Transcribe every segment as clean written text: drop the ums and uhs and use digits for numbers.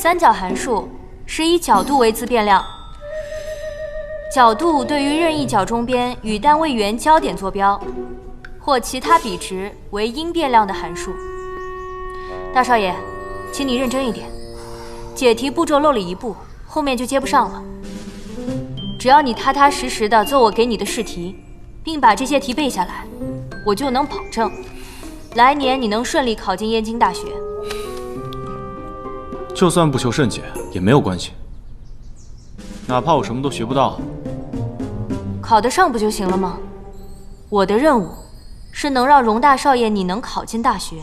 三角函数是以角度为自变量，角度对于任意角中边与单位圆交点坐标，或其他比值为因变量的函数。大少爷，请你认真一点，解题步骤漏了一步，后面就接不上了。只要你踏踏实实的做我给你的试题，并把这些题背下来，我就能保证，来年你能顺利考进燕京大学。就算不求甚解也没有关系，哪怕我什么都学不到，考得上不就行了吗？我的任务是能让荣大少爷你能考进大学，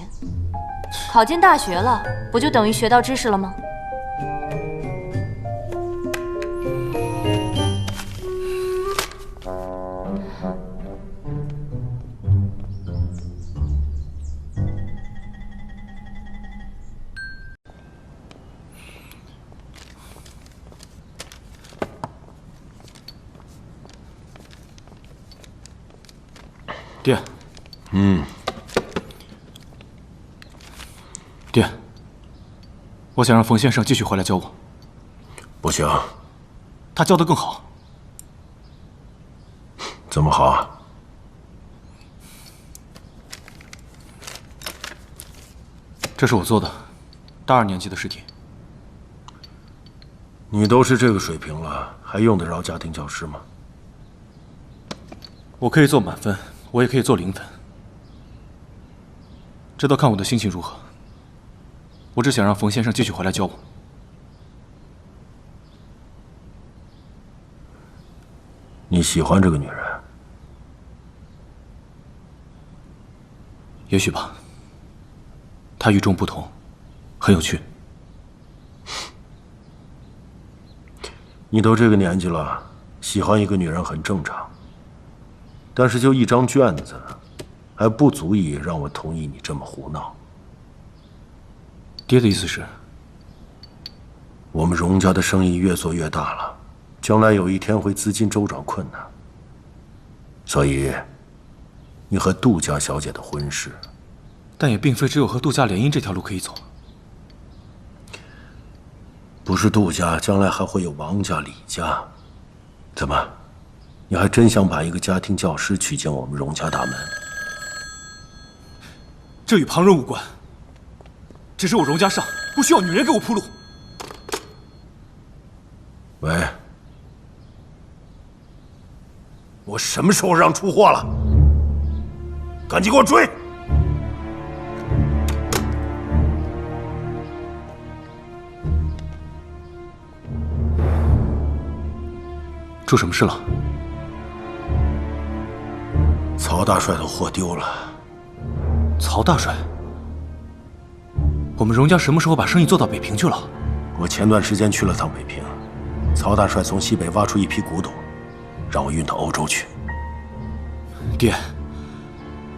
考进大学了，不就等于学到知识了吗？爹，爹，我想让冯先生继续回来教我。不行，他教得更好。怎么好啊？这是我做的大2年级的试题。你都是这个水平了，还用得着家庭教师吗？我可以做满分，我也可以做0分，这都看我的心情如何。我只想让冯先生继续回来教我。你喜欢这个女人？也许吧。她与众不同，很有趣。你都这个年纪了，喜欢一个女人很正常。但是就一张卷子，还不足以让我同意你这么胡闹。爹的意思是，我们荣家的生意越做越大了，将来有一天会资金周转困难，所以你和杜家小姐的婚事，但也并非只有和杜家联姻这条路可以走。不是杜家，将来还会有王家、李家。怎么？你还真想把一个家庭教师娶进我们荣家大门？这与旁人无关，只是我荣家上不需要女人给我铺路。喂，我什么时候让出货了？赶紧给我追！出什么事了？曹大帅的货丢了。曹大帅，我们荣家什么时候把生意做到北平去了？我前段时间去了趟北平，曹大帅从西北挖出一批古董，让我运到欧洲去。爹，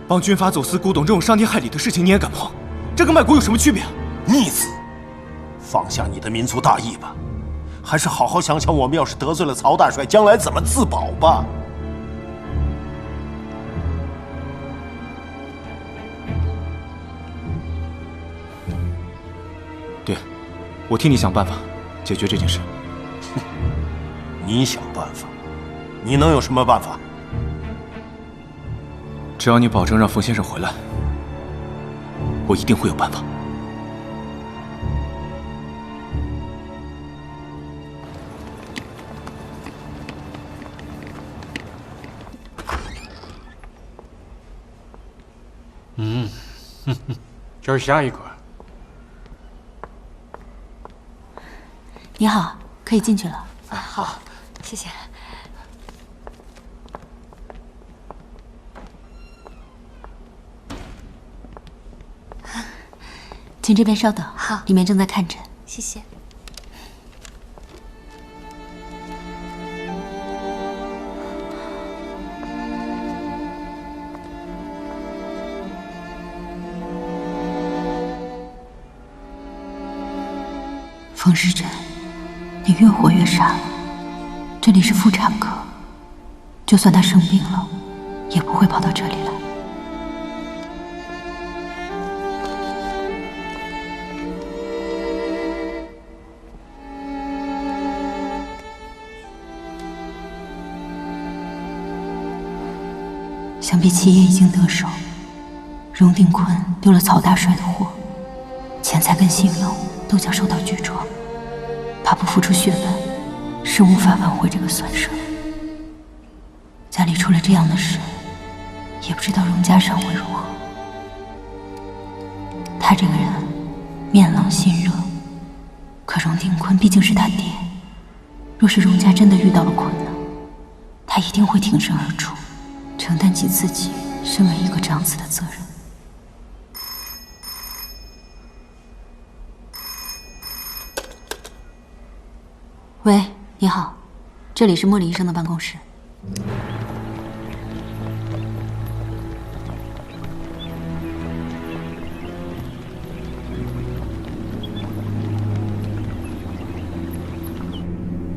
帮军阀走私古董这种伤天害理的事情你也敢碰？这跟卖国有什么区别？逆子，放下你的民族大义吧，还是好好想想，我们要是得罪了曹大帅，将来怎么自保吧。爹，我替你想办法解决这件事。你想办法？你能有什么办法？只要你保证让冯先生回来，我一定会有办法。这是下一个。你好，可以进去了。好，谢谢。请这边稍等，好，里面正在看诊。谢谢。冯时珍，你越活越傻。这里是妇产科，就算她生病了，也不会跑到这里来。想必齐爷已经得手。荣定坤丢了曹大帅的货，钱财跟信用都将受到巨创，他不付出血本，是无法挽回这个损失。家里出了这样的事，也不知道荣家上会如何。他这个人面冷心热，可荣定坤毕竟是他爹，若是荣家真的遇到了困难，他一定会挺身而出，承担起自己身为一个长子的责任。喂，你好，这里是莫里医生的办公室。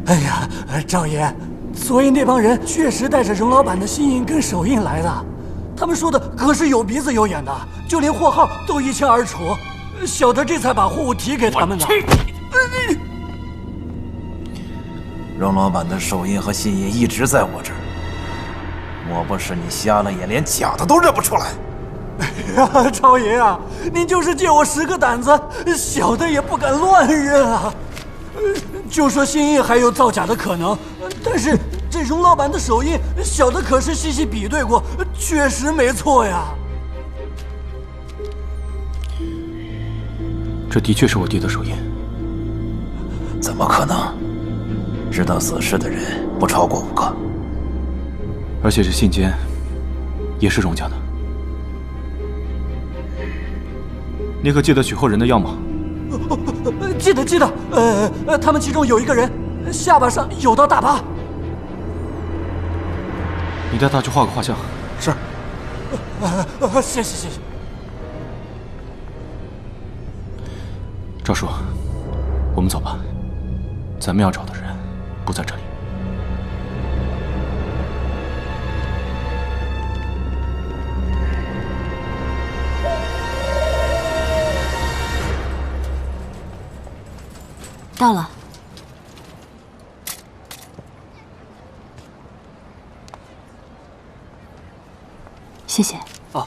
哎呀，赵爷，昨夜那帮人确实带着荣老板的心印跟手印来的，他们说的可是有鼻子有眼的，就连货号都一清二楚。小德这才把货物提给他们的。荣老板的手印和心印一直在我这儿，莫不是你瞎了眼，连假的都认不出来？哎呀，赵爷啊，您就是借我10个胆子，小的也不敢乱认啊。就说心印还有造假的可能，但是这荣老板的手印，小的可是细细比对过，确实没错呀。这的确是我爹的手印。怎么可能？知道此事的人不超过5个，而且这信笺也是荣家的。你可记得取货人的样吗？记得，他们其中有一个人下巴上有道大疤。你带他去画个画像。是。谢谢。赵叔，我们走吧。咱们要找的人不在这里。到了。谢谢。哦。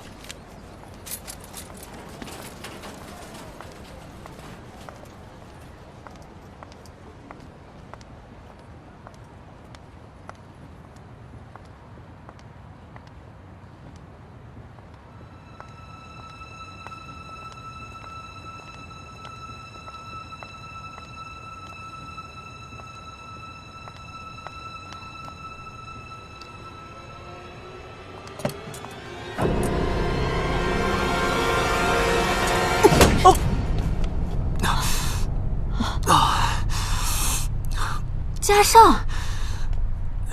嘉盛，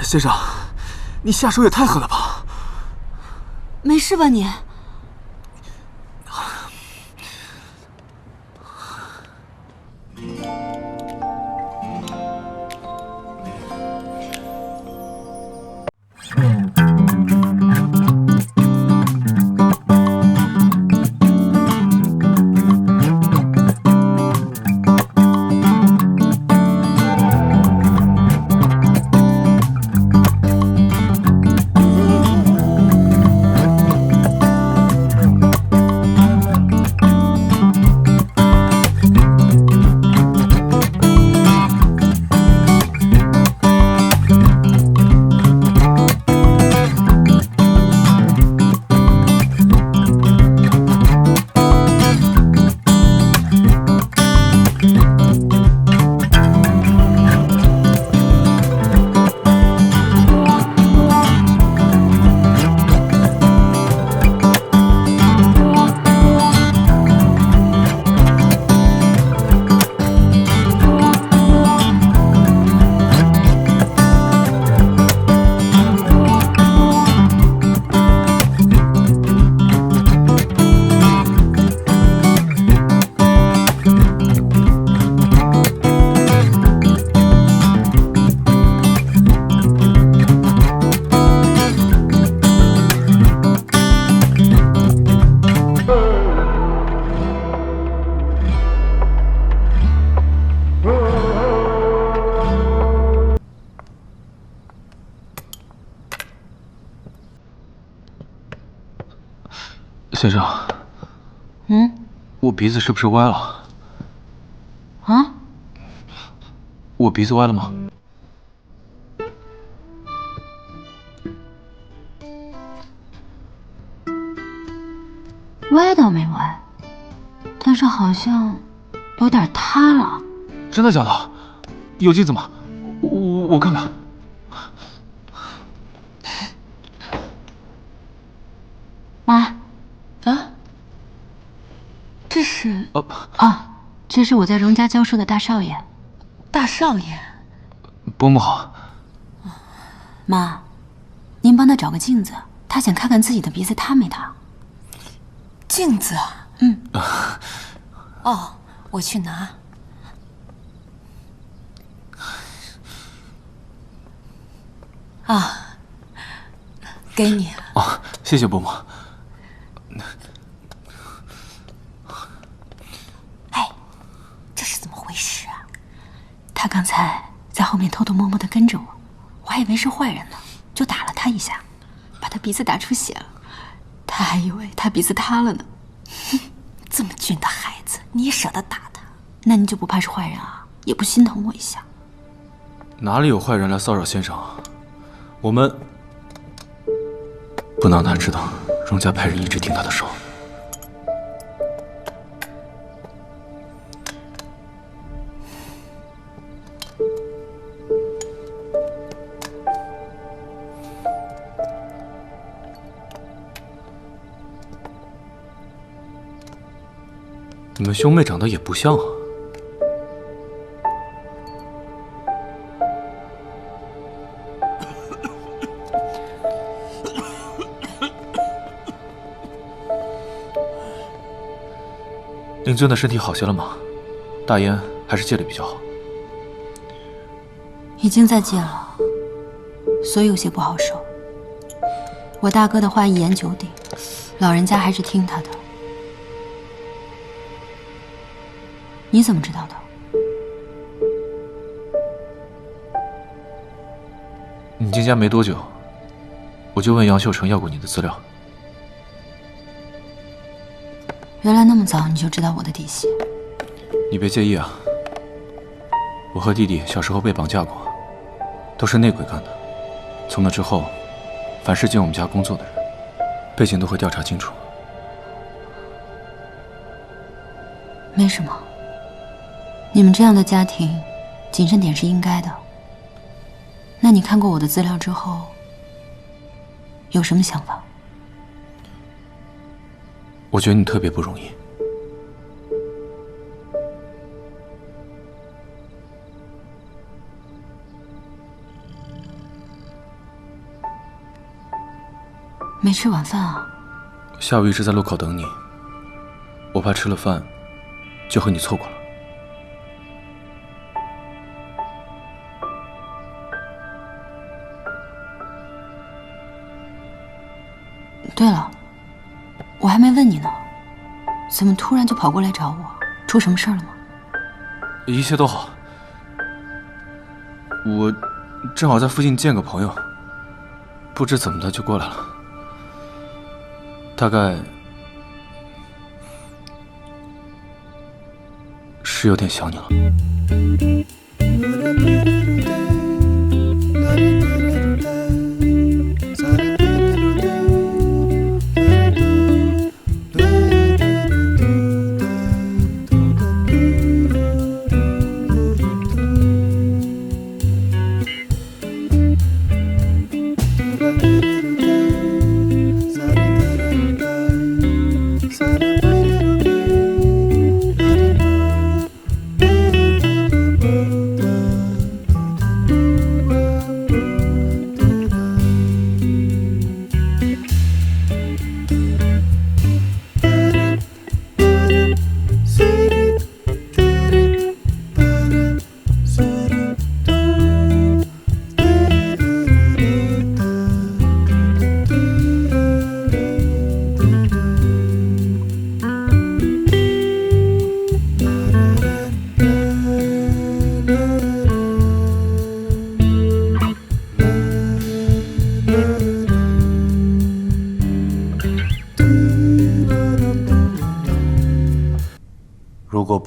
先生，你下手也太狠了吧！没事吧你？先生，我鼻子是不是歪了？啊？我鼻子歪了吗？歪倒没歪，但是好像有点塌了。真的假的？有镜子吗？我看看。妈，这是哦，这是我在荣家教书的大少爷。大少爷，伯母好。妈，您帮他找个镜子，他想看看自己的鼻子塌没塌。镜子啊？哦，我去拿。给你。哦，谢谢伯母。哎，这是怎么回事啊？他刚才在后面偷偷摸摸的跟着我，我还以为是坏人呢，就打了他一下，把他鼻子打出血了。他还以为他鼻子塌了呢。这么俊的孩子，你也舍得打他？那你就不怕是坏人啊？也不心疼我一下？哪里有坏人来骚扰先生？我们不能让他知道荣家派人一直盯他的手。你们兄妹长得也不像啊。令尊的身体好些了吗？大烟还是戒了比较好。已经在戒了，所以有些不好受。我大哥的话一言九鼎，老人家还是听他的。你怎么知道的？你进家没多久，我就问杨秀成要过你的资料。原来那么早你就知道我的底细。你别介意啊。我和弟弟小时候被绑架过，都是内鬼干的。从那之后，凡是进我们家工作的人，背景都会调查清楚。没什么，你们这样的家庭，谨慎点是应该的。那你看过我的资料之后，有什么想法？我觉得你特别不容易。没吃晚饭啊？下午一直在路口等你，我怕吃了饭就和你错过了。对了，我还没问你呢，怎么突然就跑过来找我？出什么事儿了吗？一切都好。我正好在附近见个朋友，不知怎么的就过来了。大概是有点想你了。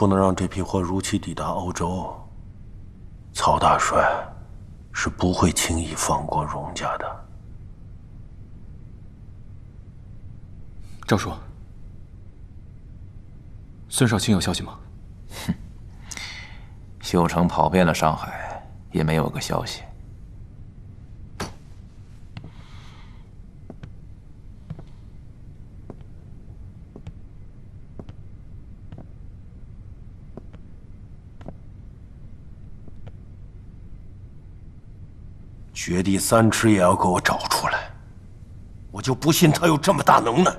不能让这批货如期抵达欧洲，曹大帅是不会轻易放过荣家的。赵叔，孙少卿有消息吗？哼，秀成跑遍了上海，也没有个消息。掘地三尺也要给我找出来，我就不信他有这么大能耐。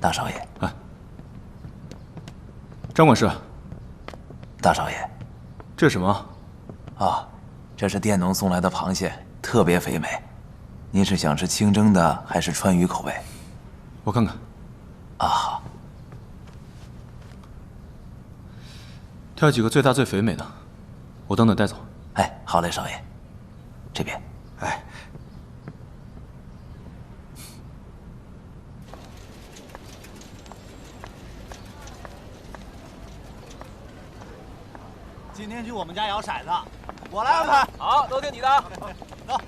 大少爷，张管事，大少爷，这是什么？啊，这是佃农送来的螃蟹，特别肥美。您是想吃清蒸的还是川渝口味？我看看。啊，好。挑几个最大最肥美的，我等等带走。哎，好嘞，少爷。这边。哎。今天去我们家摇骰子，我来安排。好，都听你的。走。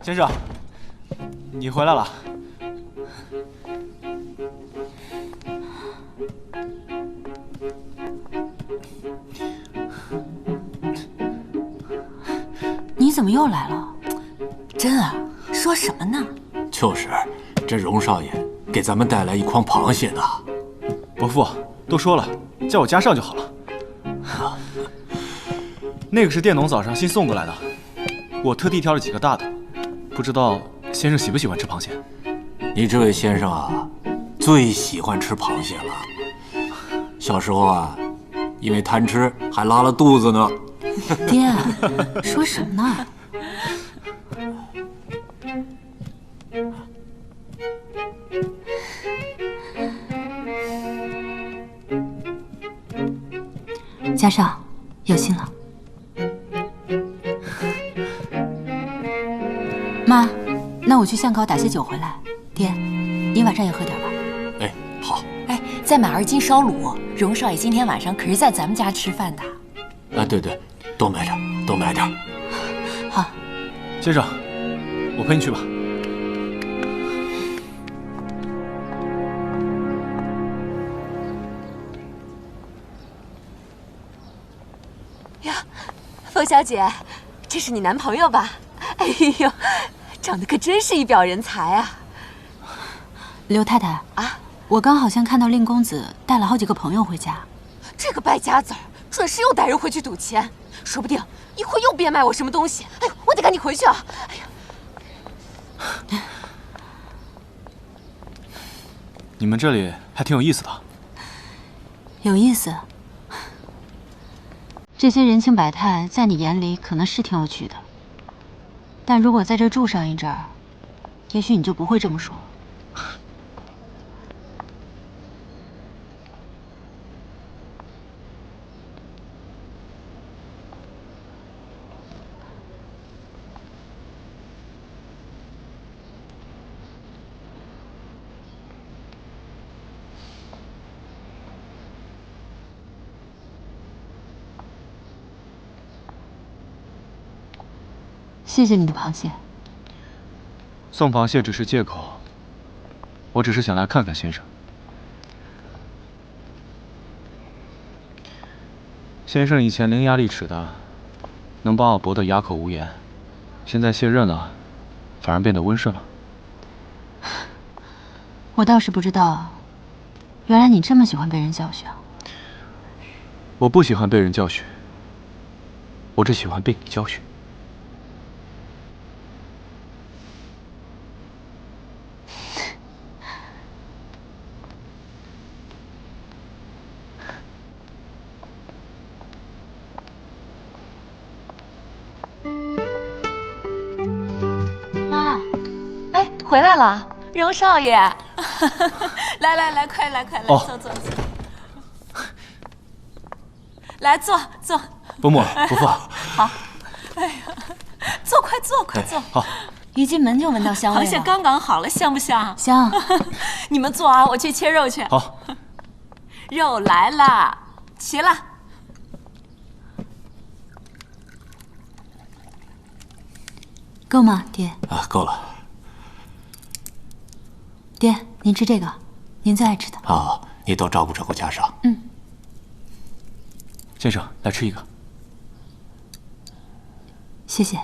先生，你回来了。你怎么又来了？真啊，说什么呢？就是，这荣少爷给咱们带来一筐螃蟹呢。伯父，都说了，叫我加上就好了。那个是佃农早上新送过来的，我特地挑了几个大的。不知道先生喜不喜欢吃螃蟹？你这位先生啊，最喜欢吃螃蟹了。小时候啊，因为贪吃还拉了肚子呢。爹，说什么呢？加上，有心了。妈，那我去巷口打些酒回来。爹，你晚上也喝点吧。哎，好。哎，再买2斤烧卤。荣少爷今天晚上可是在咱们家吃饭的。啊，对对，多买点，多买点。好，先生，我陪你去吧。呀，凤小姐，这是你男朋友吧？哎呦，长得可真是一表人才啊！刘太太啊，我刚好像看到令公子带了好几个朋友回家。这个败家子儿，准是又带人回去赌钱，说不定一会儿又变卖我什么东西。哎呦，我得赶紧回去啊！哎呀，你们这里还挺有意思的。有意思。这些人情百态，在你眼里可能是挺有趣的。但如果在这住上一阵儿，也许你就不会这么说。谢谢你的螃蟹。送螃蟹只是借口，我只是想来看看先生。先生以前伶牙俐齿的，能把我驳得哑口无言，现在卸任了，反而变得温顺了。我倒是不知道，原来你这么喜欢被人教训啊。我不喜欢被人教训，我只喜欢被你教训。回来了，荣少爷。来，快来，哦坐。来坐。伯母、伯父，好。哎呀，坐，快坐。好。一进门就闻到香味了。螃蟹刚刚好了，香不香？香。你们坐啊，我去切肉去。好。肉来了，齐了。够吗，爹？啊，够了。爹，您吃这个，您最爱吃的。好，你多照顾照顾家少。嗯。先生，来吃一个。谢谢。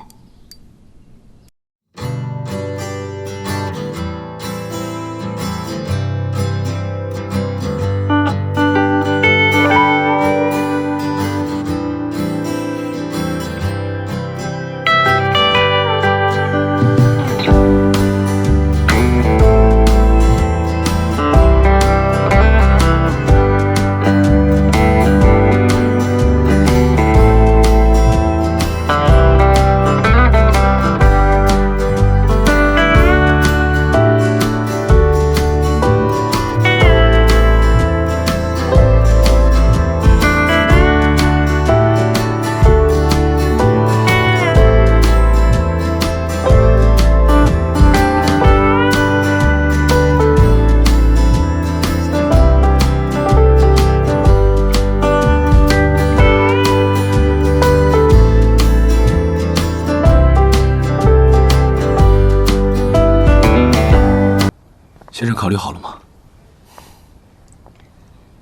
先生考虑好了吗？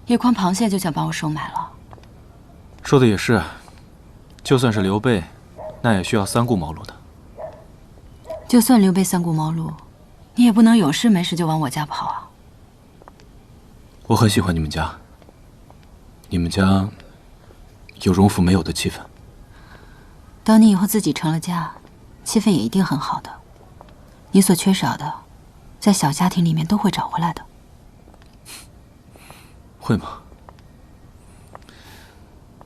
叶宽螃蟹就想把我收买了。说的也是，就算是刘备，那也需要三顾茅庐的。就算刘备三顾茅庐，你也不能有事没事就往我家跑啊。我很喜欢你们家，你们家有荣府没有的气氛。等你以后自己成了家，气氛也一定很好的。你所缺少的，在小家庭里面都会找回来的。会吗？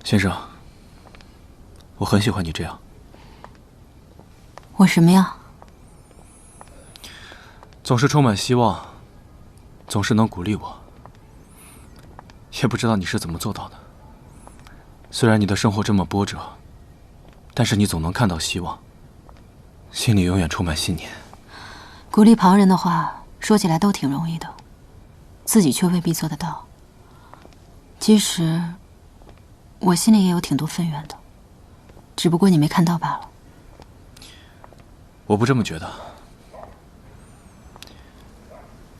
先生，我很喜欢你这样。我什么样？总是充满希望，总是能鼓励我。也不知道你是怎么做到的。虽然你的生活这么波折，但是你总能看到希望，心里永远充满信念。鼓励旁人的话，说起来都挺容易的，自己却未必做得到。其实，我心里也有挺多愤怨的，只不过你没看到罢了。我不这么觉得。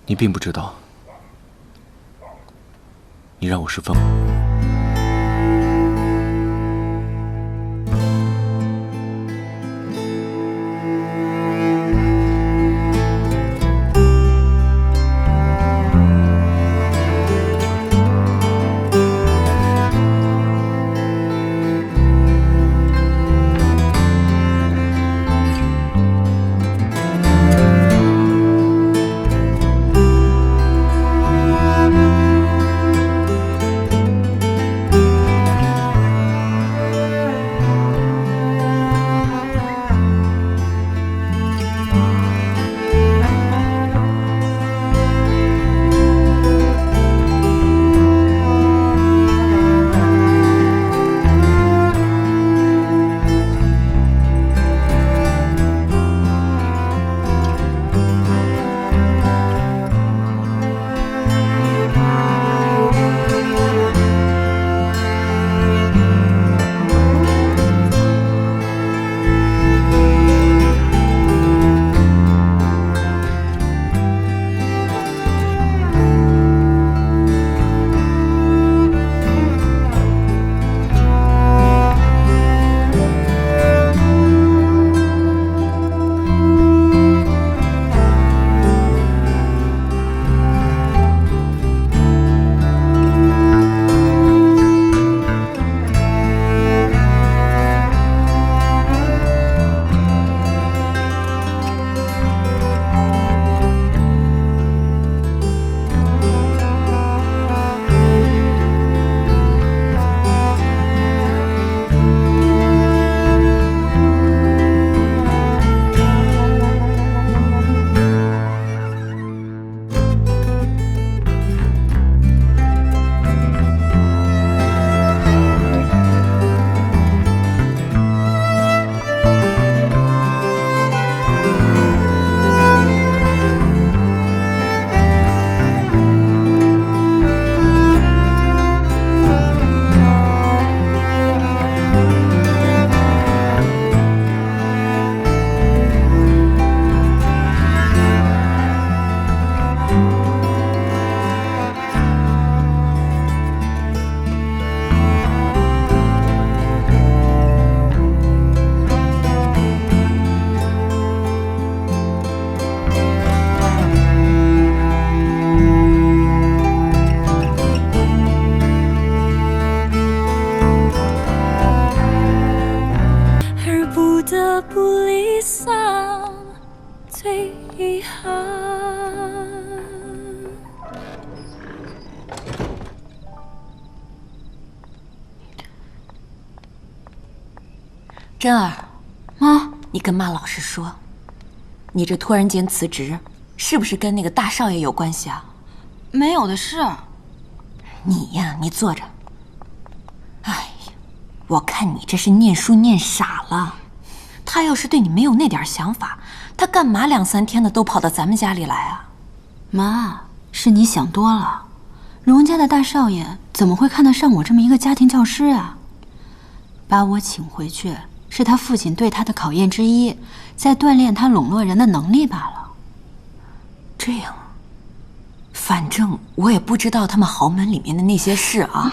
你并不知道，你让我十分。真儿，妈，你跟妈老实说，你这突然间辞职，是不是跟那个大少爷有关系啊？没有的事。你呀，你坐着。哎呀，我看你这是念书念傻了。他要是对你没有那点想法，他干嘛2、3天的都跑到咱们家里来啊？妈，是你想多了。荣家的大少爷怎么会看得上我这么一个家庭教师啊？把我请回去，是他父亲对他的考验之一，在锻炼他笼络人的能力罢了。这样，反正我也不知道他们豪门里面的那些事啊，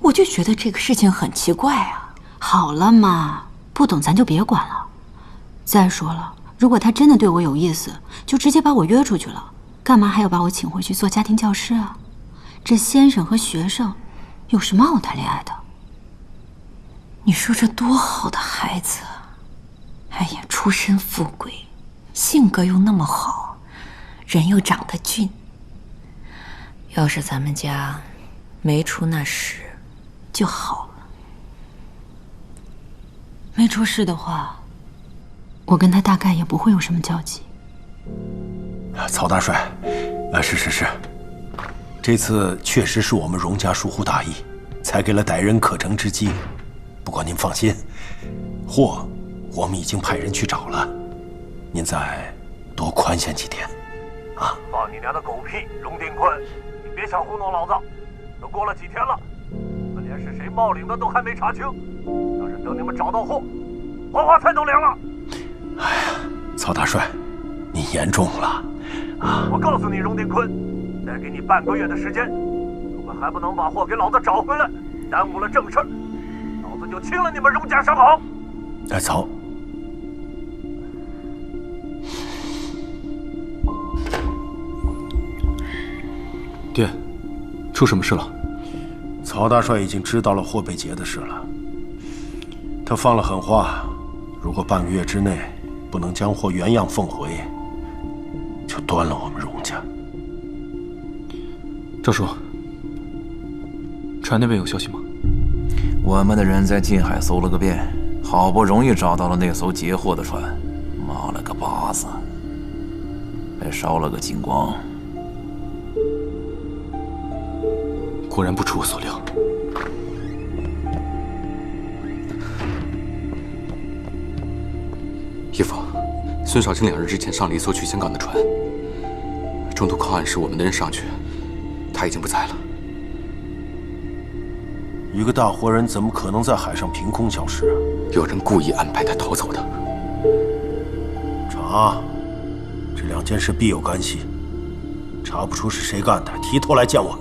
我就觉得这个事情很奇怪啊。好了妈，不懂咱就别管了。再说了，如果他真的对我有意思，就直接把我约出去了，干嘛还要把我请回去做家庭教师啊？这先生和学生有什么好谈恋爱的？你说这多好的孩子，哎呀，出身富贵，性格又那么好，人又长得俊。要是咱们家没出那事就好了。没出事的话，我跟他大概也不会有什么交集。曹大帅，是，这次确实是我们荣家疏忽大意，才给了歹人可乘之机。不过您放心，货我们已经派人去找了，您再多宽限几天，啊！放你娘的狗屁，荣定坤，你别想糊弄老子！都过了几天了，你们连是谁冒领的都还没查清。要是等你们找到货，花菜都凉了。哎呀，曹大帅，你言重了啊！我告诉你，荣定坤，再给你半个月的时间，如果还不能把货给老子找回来，耽误了正事儿，老子就清了你们荣家商行。哎，曹。爹，出什么事了？曹大帅已经知道了霍贝杰的事了。他放了狠话，如果半个月之内不能将货原样奉回，就端了我们荣家。赵叔，船那边有消息吗？我们的人在近海搜了个遍，好不容易找到了那艘劫货的船，妈了个巴子，还烧了个精光。果然不出我所料。义父，孙少卿2日之前上了一艘去香港的船，中途靠岸时我们的人上去，他已经不在了。一个大活人怎么可能在海上凭空消失啊？有人故意安排他逃走的。查，这2件事必有干系，查不出是谁干的，提头来见我。